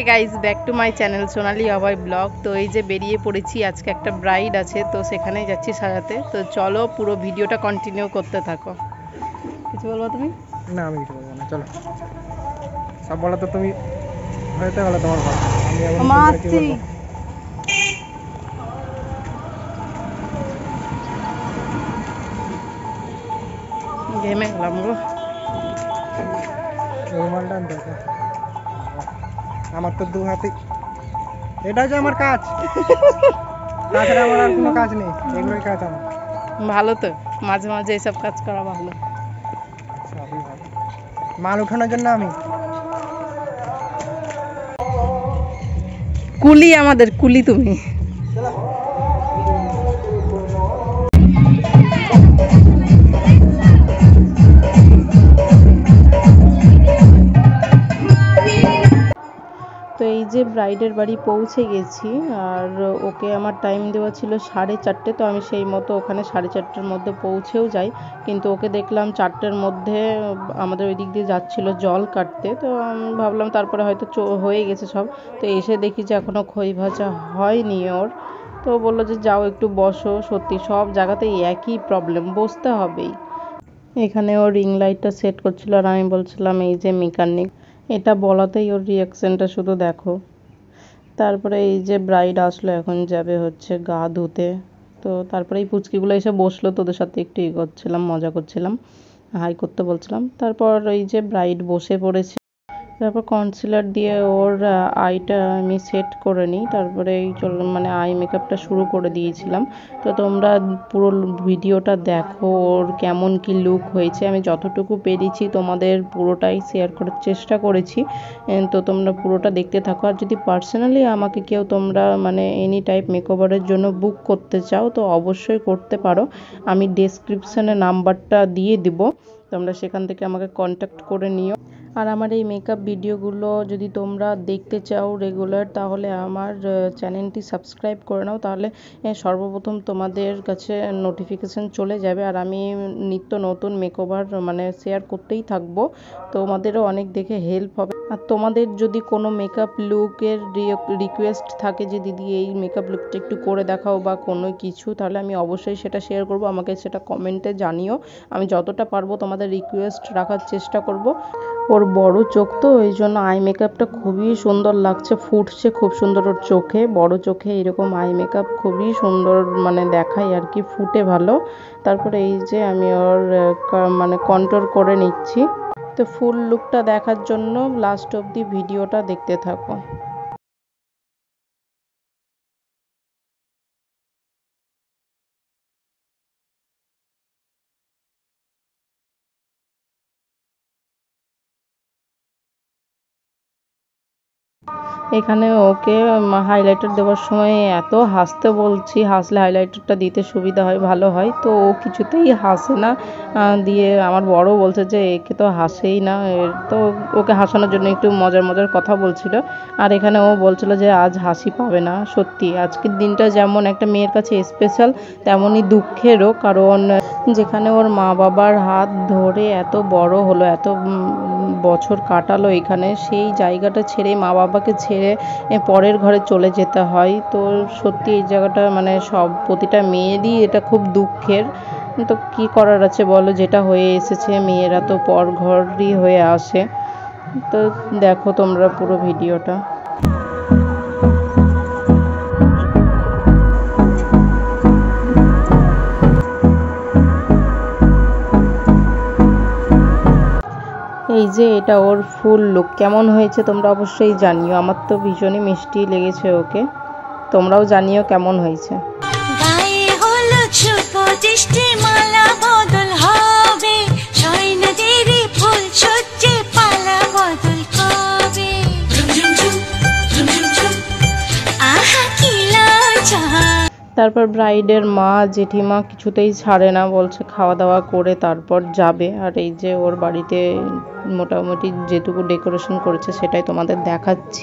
Guys, back to my channel Sonali Abhay blog. তো এই যে বেরিয়ে পড়েছি, আজকে একটা ব্রাইড আছে, তো সেখানেই যাচ্ছি সাজাতে। তো চলো পুরো ভিডিওটা কন্টিনিউ করতে থাকো। কিছু বলবো তুমি? না, আমি কিছু বলবো না, চলো। সব বলা তো তুমি হয়তো গেল তোমার ভালো। আমি এখন কি বলবো? ঘেমে গেলাম গো। রুমালটা আনতে হবে। আমার তো দু হাতে, এটা হচ্ছে আমার কাজ। তাছাড়া আমার আর কোনো কাজ নেই, এগুলোই কাজ আমার। ভালো তো, মাঝে মাঝে এসব কাজ করা ভালো। সবই ভালো। মাল উঠানোর জন্য আমি কুলি, আমাদের কুলি তুমি। তো এই যে ব্রাইডের বাড়ি পৌঁছে গেছি, আর ওকে আমার টাইম দেওয়া ছিল 4:30। তো আমি সেই মতো ওখানে 4:30-র মধ্যে পৌঁছেও যাই, কিন্তু ওকে দেখলাম 4টের মধ্যে আমাদের ওই দিক দিয়ে যাচ্ছিল জল কাটতে। তো আমি ভাবলাম তারপরে হয়তো হয়ে গেছে সব। তো এসে দেখি যে এখনও খই ভাজা হয়নি ওর। তো বললো যে যাও একটু বসো। সত্যি সব জায়গাতেই একই প্রবলেম, বসতে হবেই। এখানে ও রিং লাইটটা সেট করছিল, আর আমি বলছিলাম এই যে মেকানিক, এটা বলাতেই ওর রিয়াকশানটা শুধু দেখো। তারপরে এই যে ব্রাইড আসলো, এখন যাবে হচ্ছে গা ধুতে। তো তারপরে এই পুচকিগুলো এসে বসলো, তোদের সাথে একটু করছিলাম, মজা করছিলাম, হাই করতে বলছিলাম। তারপর এই যে ব্রাইড বসে পড়েছে। তারপর কনসিলার দিয়ে ওর আইটা আমি সেট করে নিই, তারপরে এই মানে আই মেকআপটা শুরু করে দিয়েছিলাম। তো তোমরা পুরো ভিডিওটা দেখো, ওর কেমন কি লুক হয়েছে। আমি যতটুকু পেরেছি তোমাদের পুরোটাই শেয়ার করার চেষ্টা করেছি। তো তোমরা পুরোটা দেখতে থাকো। আর যদি পার্সোনালি আমাকে কেউ তোমরা মানে এনি টাইপ মেকওভারের জন্য বুক করতে চাও, তো অবশ্যই করতে পারো। আমি ডেসক্রিপশানে নাম্বারটা দিয়ে দিব, তোমরা সেখান থেকে আমাকে কন্ট্যাক্ট করে নিও। আর আমার এই মেকআপ ভিডিওগুলো যদি তোমরা দেখতে চাও রেগুলার, তাহলে আমার চ্যানেলটি সাবস্ক্রাইব করে নাও, তাহলে সর্বপ্রথম তোমাদের কাছে নোটিফিকেশান চলে যাবে। আর আমি নিত্য নতুন মেকওভার মানে শেয়ার করতেই থাকবো, তোমাদেরও অনেক দেখে হেল্প হবে। আর তোমাদের যদি কোনো মেকআপ লুকের রিকোয়েস্ট থাকে যে দিদি এই মেকআপ লুকটা একটু করে দেখাও বা কোনো কিছু, তাহলে আমি অবশ্যই সেটা শেয়ার করব। আমাকে সেটা কমেন্টে জানিও, আমি যতটা পারবো তোমাদের রিকোয়েস্ট রাখার চেষ্টা করব। ওর বড় চোখ, তো এই জন্য আই মেকআপটা খুবই সুন্দর লাগছে, ফুটছে খুব সুন্দর ওর চোখে। বড় চোখে এরকম আই মেকআপ খুবই সুন্দর মানে দেখায় আর কি, ফুটে ভালো। তারপরে এই যে আমি ওর মানে কন্ট্রোল করে নিচ্ছি। তো ফুল লুকটা দেখার জন্য লাস্ট অবধি ভিডিওটা দেখতে থাকো। এখানে ওকে হাইলাইটার দেওয়ার সময় এত হাসতে বলছি, হাসলে হাইলাইটারটা দিতে সুবিধা হয়, ভালো হয়। তো ও কিছুতেই হাসে না। দিয়ে আমার বড় বলছে যে একে তো হাসেই না। তো ওকে হাসানোর জন্য একটু মজার মজার কথা বলছিল। আর এখানে ও বলছিল যে আজ হাসি পাবে না। সত্যি আজকের দিনটা যেমন একটা মেয়ের কাছে স্পেশাল, তেমনই দুঃখেরও। কারণ যেখানে ওর মা বাবার হাত ধরে এত বড় হলো, এত বছর কাটালো এখানে, সেই জায়গাটা ছেড়ে, মা বাবাকে ছেড়ে পরের ঘরে চলে যেতে হয়। তো সত্যি এই জায়গাটা মানে প্রতিটা মেয়েরই এটা খুব দুঃখের। তো কি করার আছে বলো, যেটা হয়ে এসেছে, মেয়েরা তো পর ঘরই হয়ে আসে। তো দেখো তোমরা পুরো ভিডিওটা। এই যে এটা ওর ফুল লুক কেমন হয়েছে তোমরা অবশ্যই জানিও। আমার তো ভীষণই মিষ্টি লেগেছে ওকে, তোমরাও জানিও কেমন হয়েছে। তারপর ব্রাইডের মা জেঠিমা কিছুতেই ছাড়ে না, বলছে খাওয়া দাওয়া করে তারপর যাবে। আর এই যে ওর বাড়িতে মোটামুটি যেটুকু ডেকোরেশন করেছে সেটাই তোমাদের দেখাচ্ছি।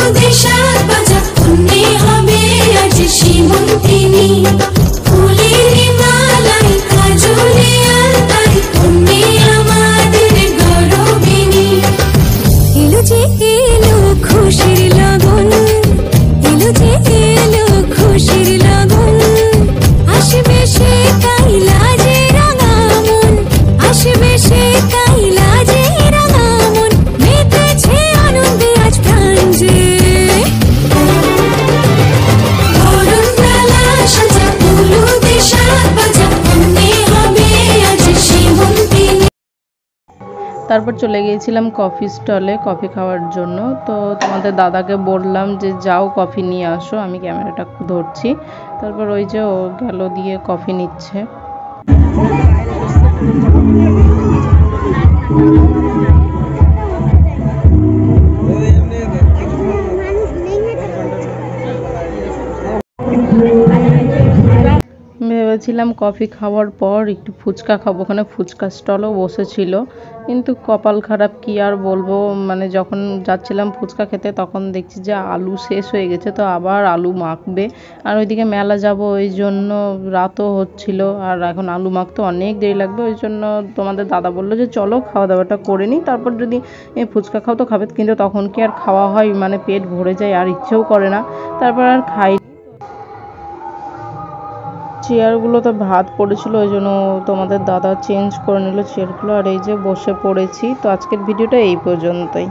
হলুদে সাত বাজা কন্যে হবে আজ সীমন্তিনী ফুলের মালাই কাজলে আলতায় কন্যে আমাদের গরবিনী এলো যে এলো খুশির লগন এলো যে এলো খুশির লগন আসবে সে কাইলা যে রাঙামন আসবে সে কাইলা যে রাঙামন মেতেছে আনন্দে আজ প্রাণ যে বরণডালা সাজা হলুদে সাত বাজা কন্যে হবে আজ সীমন্তিনী। তারপর চলে গিয়েছিলাম কফি স্টলে কফি খাওয়ার জন্য। তো তোমাদের দাদাকে বললাম যে যাও কফি নিয়ে আসো, আমি ক্যামেরাটা ধরছি। তারপর ওই যে ও গেল দিয়ে কফি নিচ্ছে। ভেবেছিলাম কফি খাওয়ার পর একটু ফুচকা খাবো, ওখানে ফুচকা স্টলও বসেছিল, কিন্তু কপাল খারাপ কি আর বলবো, মানে যখন যাচ্ছিলাম ফুচকা খেতে তখন দেখছি যে আলু শেষ হয়ে গেছে, তো আবার আলু মাখবে। আর ওইদিকে মেলা যাব, ওই জন্য রাতও হচ্ছিল, আর এখন আলু মাখতে অনেক দেরি লাগবে। ওই জন্য তোমাদের দাদা বললো যে চলো খাওয়া দাওয়াটা করে নিই, তারপর যদি ফুচকা খাও তো খাবে, কিন্তু তখন কি আর খাওয়া হয়, মানে পেট ভরে যায় আর ইচ্ছেও করে না, তারপর আর খাই। চেয়ারগুলোতে ভাত পড়েছিল, ওই জন্য তোমাদের দাদা চেঞ্জ করে নিল চেয়ারগুলো, আর এই যে বসে পড়েছি। তো আজকের ভিডিওটা এই পর্যন্তই।